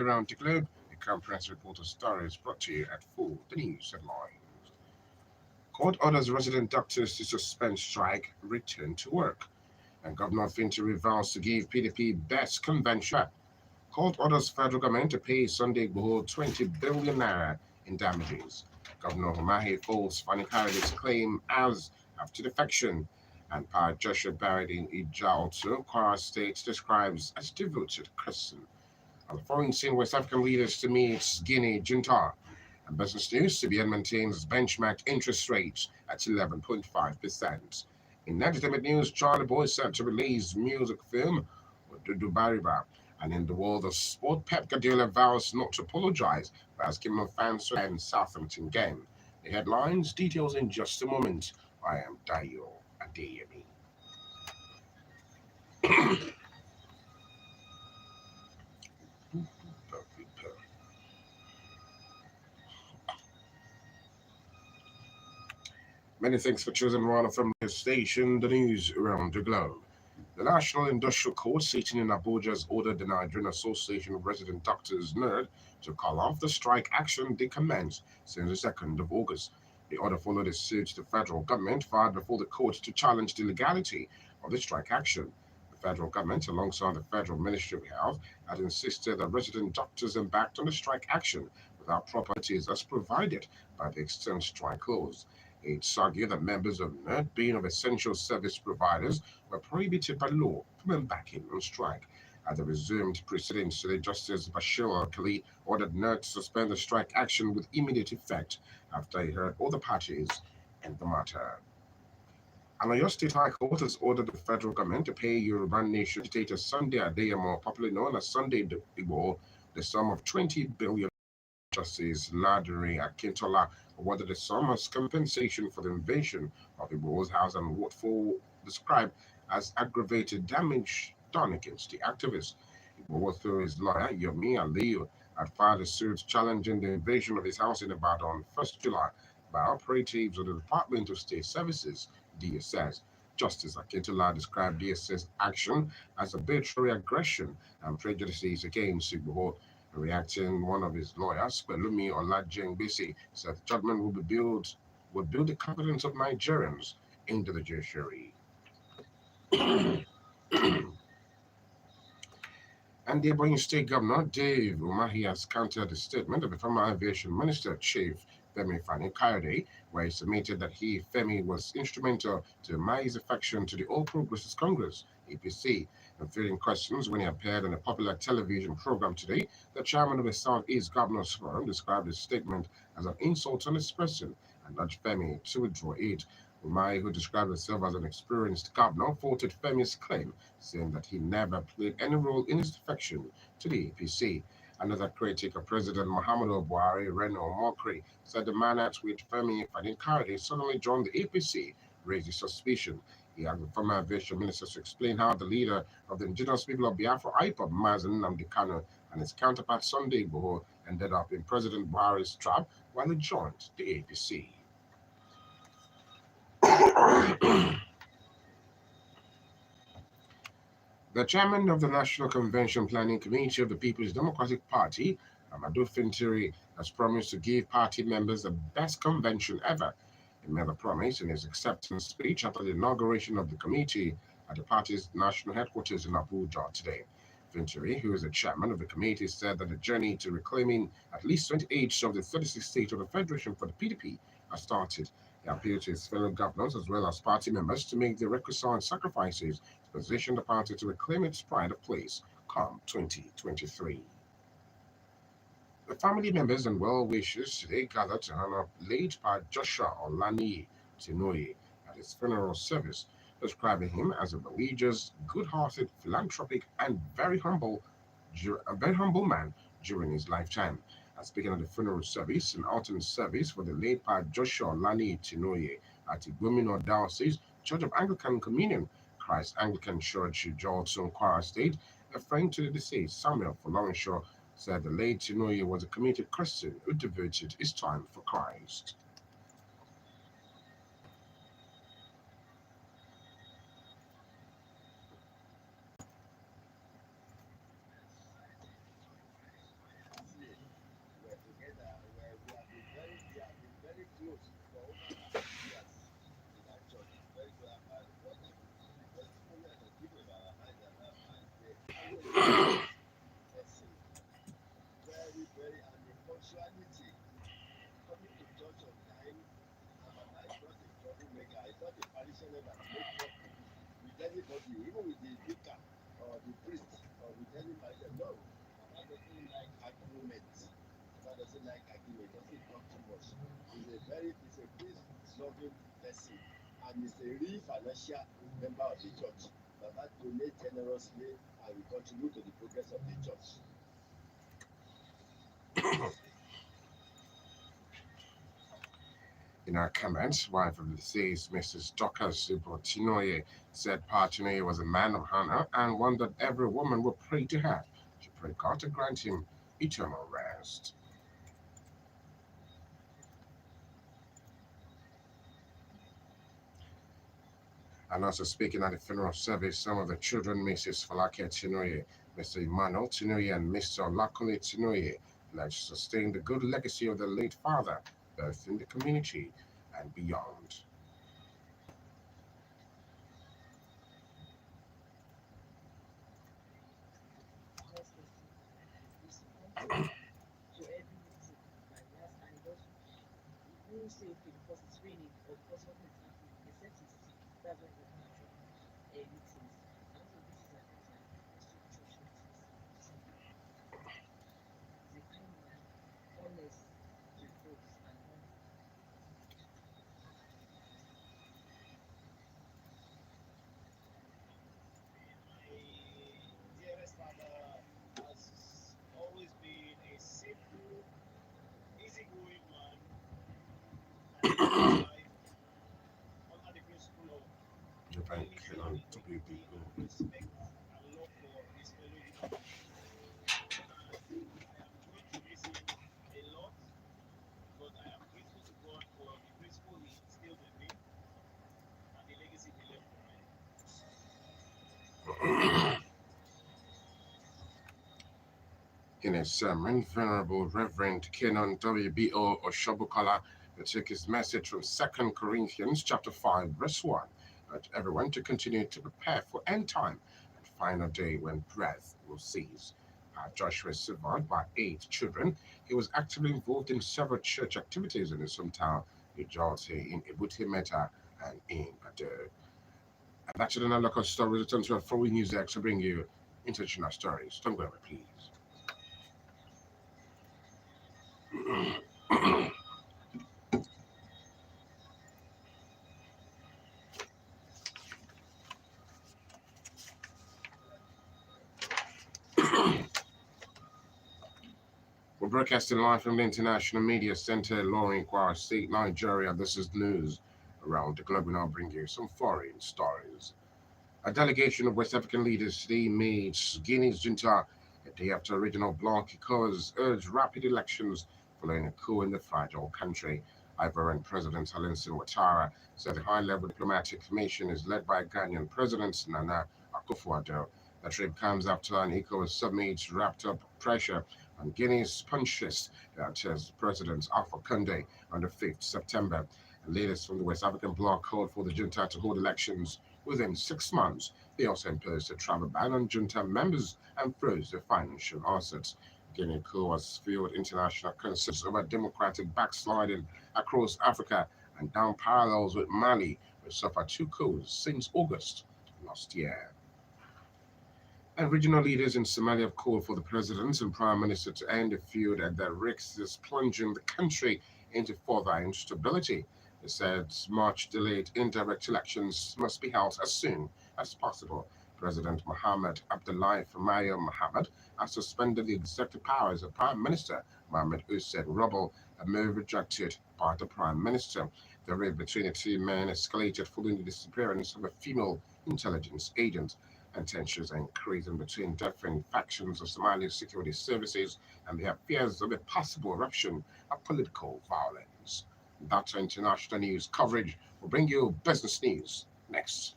Around the globe, a comprehensive report of stories brought to you at full the news headlines. Court orders resident doctors to suspend strike, return to work. And Governor Fintiri vows to give PDP best convention. Court orders federal government to pay Sunday Igboho 20 billion naira in damages. Governor Umahi falls Fani Karade's claim as after defection. And Pa Joshua buried in Ijaltu, Kwara State, describes as devoted Christian. On the foreign scene, West African leaders to meet Guinea junta. And business news, CBN maintains benchmark interest rates at 11.5%. In entertainment news, Charlie Boy set to release music film Dudu Bariba. And in the world of sport, Pep Guardiola vows not to apologize for asking no fans to end Southampton game. The headlines, details in just a moment. I am Dayo Adeyemi. Many thanks for choosing one from the station, the news around the globe. The National Industrial Court sitting in Abuja has ordered the Nigerian Association of Resident Doctors (NERD) to call off the strike action they commenced since the 2nd of August. The order followed a suit the federal government filed before the court to challenge the legality of the strike action. The federal government, alongside the Federal Ministry of Health, had insisted that resident doctors embarked on the strike action without properties as provided by the extent strike clause. It's argued that members of NERD, being of essential service providers, were prohibited by law from embarking on strike. At the resumed proceedings today, Justice Bashir Khalid ordered NERD to suspend the strike action with immediate effect after he heard all the parties in the matter. And Oyo State High Court has ordered the federal government to pay Yoruba Nation dictator Sunday Adeyemo, popularly known as Sunday Igboho, the sum of 20 billion. Justice Laduri Akintola awarded the sum as compensation for the invasion of Igboho's house and what for described as aggravated damage done against the activist. Igboho, through his lawyer Yomi Aliyu, had filed a suit challenging the invasion of his house in Ibadan on 1st July by operatives of the Department of State Services, DSS. Justice Akintola described DSS action as arbitrary aggression and prejudices against Igboho. Reacting, one of his lawyers, Pelumi Olajengbisi, said the judgment would build the confidence of Nigerians into the judiciary. And the Ebonyi State Governor, Dave Umahi, has countered the statement of the former Aviation Minister, Chief Femi Fani-Kayode, where he submitted that Femi, was instrumental to Umahi's affection to the All Progressives Congress, APC. And fearing questions when he appeared on a popular television program today, the chairman of the Southeast Governors Forum described his statement as an insult on his person and urged Femi to withdraw it. Umahi, who described himself as an experienced governor, faulted Femi's claim, saying that he never played any role in his defection to the APC. Another critic of President Muhammadu Buhari, Reno Mokri, said the manner at which Femi Fani-Kayode suddenly joined the APC raised suspicion. He asked the former aviation minister to explain how the leader of the indigenous people of Biafra, IPOB, Mazen Nnamdi Kanu, and his counterpart Sunday Igboho ended up in President Buhari's trap while he joined the APC. The chairman of the National Convention Planning Committee of the People's Democratic Party, Amadou Fintiri, has promised to give party members the best convention ever. He made a promise in his acceptance speech after the inauguration of the committee at the party's national headquarters in Abuja today. Fintiri, who is the chairman of the committee, said that the journey to reclaiming at least 28 of the 36 states of the Federation for the PDP has started. He appealed to his fellow governors as well as party members to make the requisite sacrifices to position the party to reclaim its pride of place come 2023. The family members and well-wishers today gathered to honor late Pa Joshua Olani Tinoye at his funeral service, describing him as a religious, good-hearted, philanthropic, and very humble man during his lifetime. And speaking at the funeral service, an alternate service for the late Pa Joshua Olani Tinoye at the Gomino Diocese Church of Anglican Communion, Christ Anglican Church, Jolson, Kwara State, a friend to the deceased, Samuel Folorenshaw, said the late Tinoye was a committed Christian who devoted his time for Christ. In her comments, wife of the deceased Mrs. Dorcas Tinoye said Pa Tinoye was a man of honor and one that every woman would pray to have. She prayed God to grant him eternal rest. And also speaking at the funeral service, some of the children, Mrs. Falake Tinoye, Mr. Emmanuel Tinoye, and Mr. Olakule Tinoye, pledged to sustain the good legacy of their late father, both in the community and beyond. Japan Canon WBO. In a sermon, Venerable Reverend Canon WBO Oshobukala took his message from 2 Corinthians chapter 5, verse 1, urged everyone to continue to prepare for end time and final day when breath will cease. Joshua was survived by 8 children. He was actively involved in several church activities in his hometown, Ujolse, in Ebute Meta, and in Ado. And that's it, another local story. Return to our following news X to bring you international stories. Don't go away, please. We're broadcasting live from the International Media Center, Loring, Kwara State, Nigeria. This is news around the globe, and I'll bring you some foreign stories. A delegation of West African leaders today meets Guinea's junta a day after regional bloc ECOWAS urged rapid elections following a coup in the fragile country. Ivorian President Alassane Ouattara said the high-level diplomatic mission is led by Ghanaian President Nana Akufo-Addo. The trip comes after an ECOWAS summit wrapped up pressure on Guinea's punchist President Alpha Conde on the 5th September. Leaders from the West African bloc called for the junta to hold elections within 6 months. They also imposed a travel ban on junta members and froze their financial assets. Guinea coup has fueled international concerns over democratic backsliding across Africa and down parallels with Mali, which suffered 2 coups since August last year. And regional leaders in Somalia have called for the president and prime minister to end the feud that risks plunging the country into further instability. They said much delayed indirect elections must be held as soon as possible. President Mohamed Abdullahi Farmayo Mohamed has suspended the executive powers of Prime Minister Mohamed Hussein Rubble, a move rejected by the Prime Minister. The rift between the two men escalated following the disappearance of a female intelligence agent, and tensions are increasing between different factions of Somalia's security services, and there are fears of a possible eruption of political violence. That's international news coverage. We'll bring you business news next.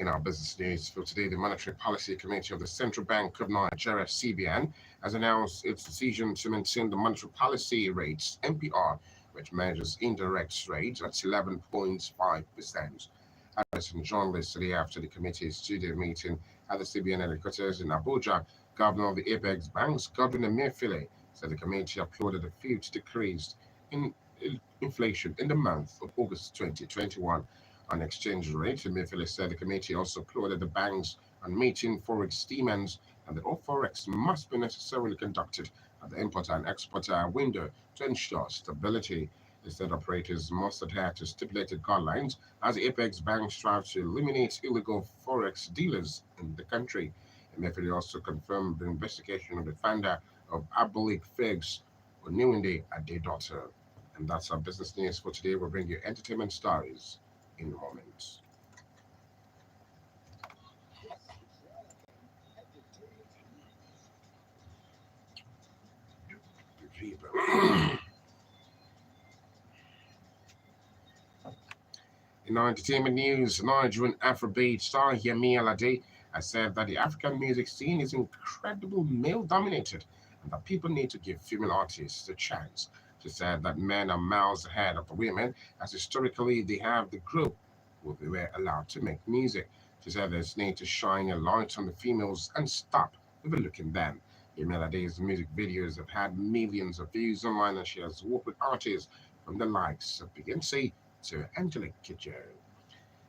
In our business news for today, the Monetary Policy Committee of the Central Bank of Nigeria, CBN, has announced its decision to maintain the monetary policy rates, MPR, which measures indirect rates at 11.5%. Addressing journalists today after the committee's studio meeting at the CBN headquarters in Abuja, Governor of the Apex Banks, Godwin Emefiele, said the committee applauded a huge decrease in inflation in the month of August 2021 on exchange rate. Emefiele said the committee also applauded the banks on meeting forex demands and that all forex must be necessarily conducted at the importer and exporter window to ensure stability. He said operators must adhere to stipulated guidelines as the Apex Bank strives to eliminate illegal forex dealers in the country. Emefiele also confirmed the investigation of the founder of Abolic Figs, Oniwinde Adedoto. And that's our business news for today. We'll bring you entertainment stories in a moment. In our entertainment news, Nigerian Afrobeat star Yemi Alade has said that the African music scene is incredibly male-dominated and that people need to give female artists a chance. She said that men are miles ahead of the women, as historically they have the group who they were allowed to make music. She said there's need to shine a light on the females and stop overlooking them. Yemi Alade's music videos have had millions of views online, and she has worked with artists from the likes of Beyonce to Angelique Kidjo.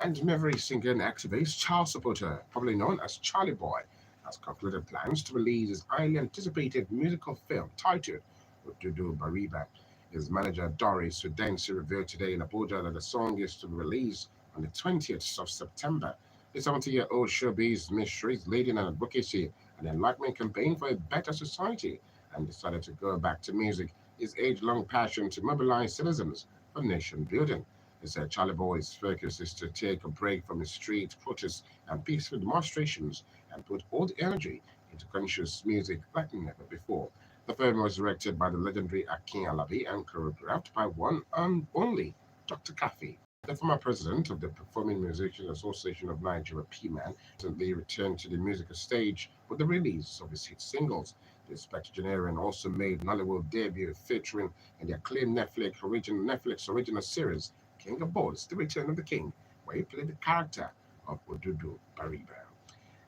And Maverick singer and activist Charles supporter, probably known as Charlie Boy, has concluded plans to release his highly anticipated musical film titled Odudu Bariba. His manager Doris Sudensi revealed today in Abuja that the song is to be released on the 20th of September. The 70-year-old showbiz mystery is leading an advocacy and enlightenment campaign for a better society and decided to go back to music, his age-long passion to mobilize citizens for nation building. He said Charlie Boy's focus is to take a break from the street protests and peaceful demonstrations and put all the energy into conscious music like never before. The film was directed by the legendary Akin Alabi and choreographed by one and only Dr. Kafi. The former president of the Performing Musicians Association of Nigeria, PMAN, recently returned to the musical stage with the release of his hit singles. The Spectagenarian also made Nollywood debut featuring in the acclaimed Netflix original series King of Boys, The Return of the King, where he played the character of Odudu Bariba.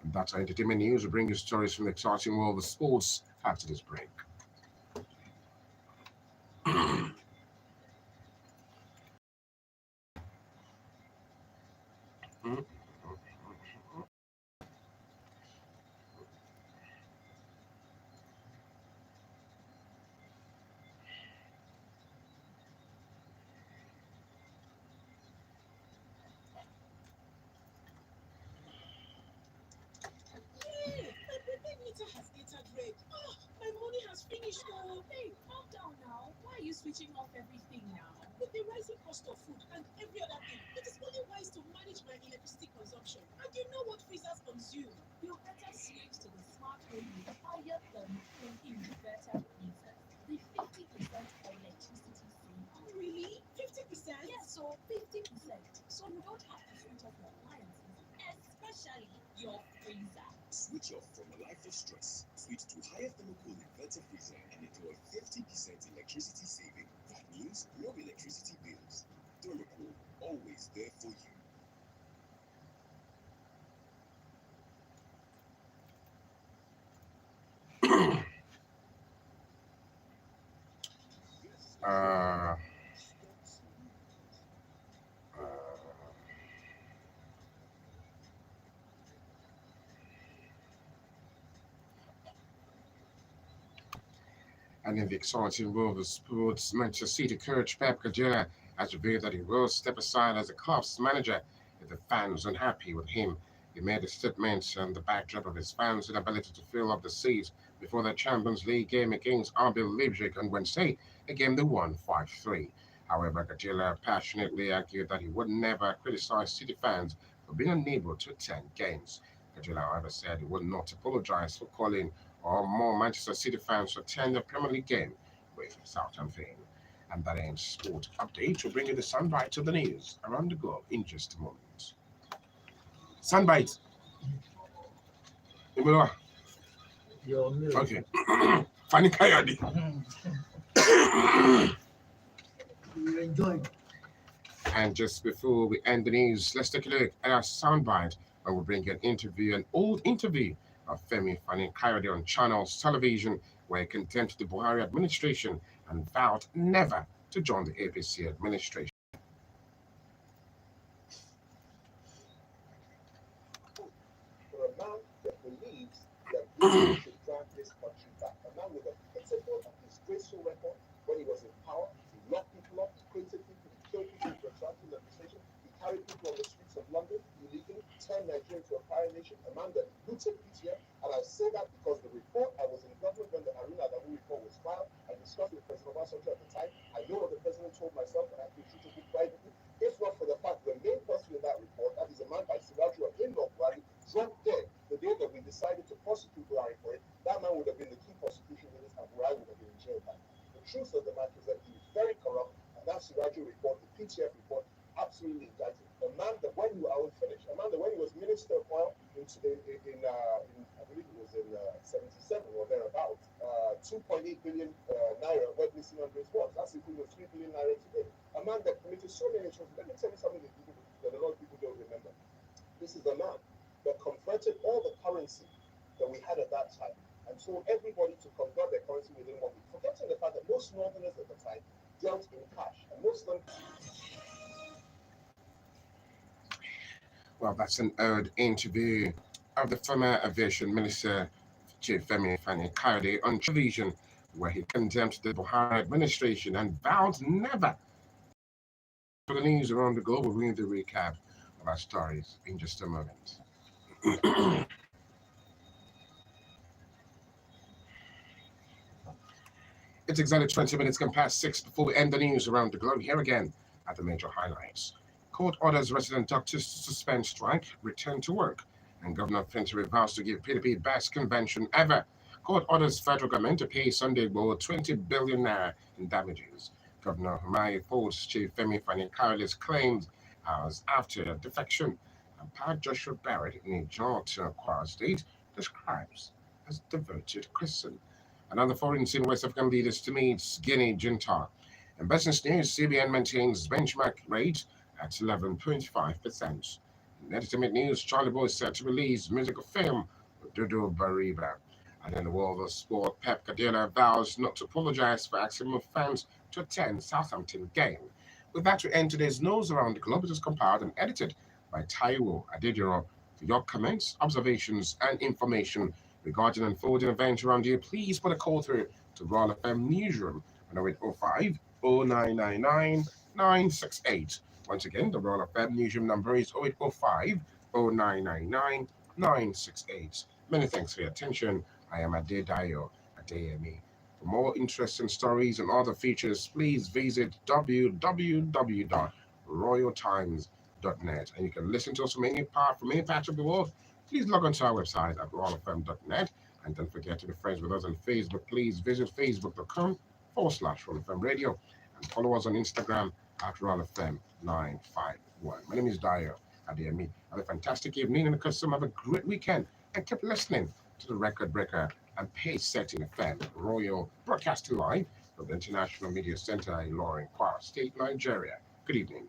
And that's our entertainment news. We bring you stories from the exciting world of sports after this break. Meter has entered red. Oh, my money has finished. Oh, hey, calm down now. Why are you switching off everything now? With the rising cost of food and every other thing, it is only wise to manage my electricity consumption. And you know what freezers consume. You better switch to the smart home with higher thermal inverter meters. The 50% electricity saving. Oh, really? 50%? Yes, so 50%. So you don't have to switch off your appliances, especially your freezer. Switch off from a life of stress. Switch to higher thermal inverter freezer and enjoy 50% electricity saving. That means no electricity bills. Thermocool, always there for you. uh, And in the exciting world of sports, Manchester City coach Pep Guardiola has revealed that he will step aside as the club's manager if the fans are unhappy with him. He made a statement on the backdrop of his fans' inability to fill up the seats before the Champions League game against RB Leipzig on Wednesday, a game they won 5-3. However, Guardiola passionately argued that he would never criticize City fans for being unable to attend games. Guardiola, however, said he would not apologize for calling or more Manchester City fans to attend the Premier League game with Southampton. And that ends Sport Update. We'll bring you the soundbites of the news around the globe in just a moment. Sunbite. Imoloa. Your milk. Okay. Fanny Kayode. You enjoy. And just before we end the news, let's take a look at our soundbite where we bring an interview, an old interview of Femi Fani Kayode on Channels Television, where he condemned the Buhari administration and vowed never to join the APC administration. For a man that believes that Britain should drive this country back, a man with a pitiful and disgraceful record when he was in power, he locked people up, he created people, he killed people for extracting legislation, he carried people on the streets of London illegally, turned Nigeria into a pirate nation, a man that looted PTF. And I say that because the report, I was in government when the Haruna Adamu report was filed. I discussed with President Obasanjo at the time. I know what the president told myself, and I can shoot it privately. If not for the fact the main person in that report, that is a man by Siraju in Buhari, dropped dead the day that we decided to prosecute Buhari for it, that man would have been the key prosecution witness and Buhari would have been in jail back. The truth of the matter is that he is very corrupt, and that Siraju report, the PTF report, absolutely indicted. A man that when he, I will finish, a man that when he was Minister of Oil in I believe it was in 77 or thereabouts, 2.8 billion naira went missing under his watch. That's equivalent to 3 billion naira today. A man that committed so many atrocities. Let me tell you something that a lot of people don't remember. This is the man that converted all the currency that we had at that time and told everybody to convert their currency within 1 week, forgetting the fact that most northerners at the time dealt in cash, and most of them. Well, that's an old interview of the former aviation minister, Chief Femi Fani Kayode, on television, where he condemned the Buhari administration and vowed never. For the news around the globe, we'll bring you the recap of our stories in just a moment. It's exactly 20 minutes past 6 before we end the news around the globe. Here again are the major highlights. Court orders resident doctors to suspend strike, return to work, and Governor Fintiri vows to give PDP best convention ever. Court orders federal government to pay Sunday Igboho 20 billion naira in damages. Governor Humayi folds Chief Femi Fani Kayode's claims hours after defection. And Pat Joshua Barrett in Ijaw to Kwara State describes as devoted Christian. Another foreign scene West African leaders to meet Guinea junta. In business news, CBN maintains benchmark rate at 11.5%. In entertainment news, Charlie Boy is set to release musical film with Dudu Bariba. And in the world of sport, Pep Guardiola vows not to apologize for asking fans to attend Southampton game. With that, we end today's news around the globe. It is compiled and edited by Dayo. For your comments, observations, and information regarding unfolding events around you, please put a call through to Royal FM Newsroom on 0805 0999 968. Once again, the Royal FM Newsroom number is 0805 0999 968. Many thanks for your attention. I am Dayo, Adeyemi. For more interesting stories and other features, please visit www.royaltimes.net. And you can listen to us from any part of the world. Please log on to our website at royalfm.net. And don't forget to be friends with us on Facebook. Please visit facebook.com/royalfm radio and follow us on Instagram at royalfm951. My name is Dayo Adeyemi. Have a fantastic evening and have a great weekend. And keep listening to the record breaker and pace setting FM Royal broadcasting live from the International Media Center in Ilorin, Kwara State, Nigeria. Good evening.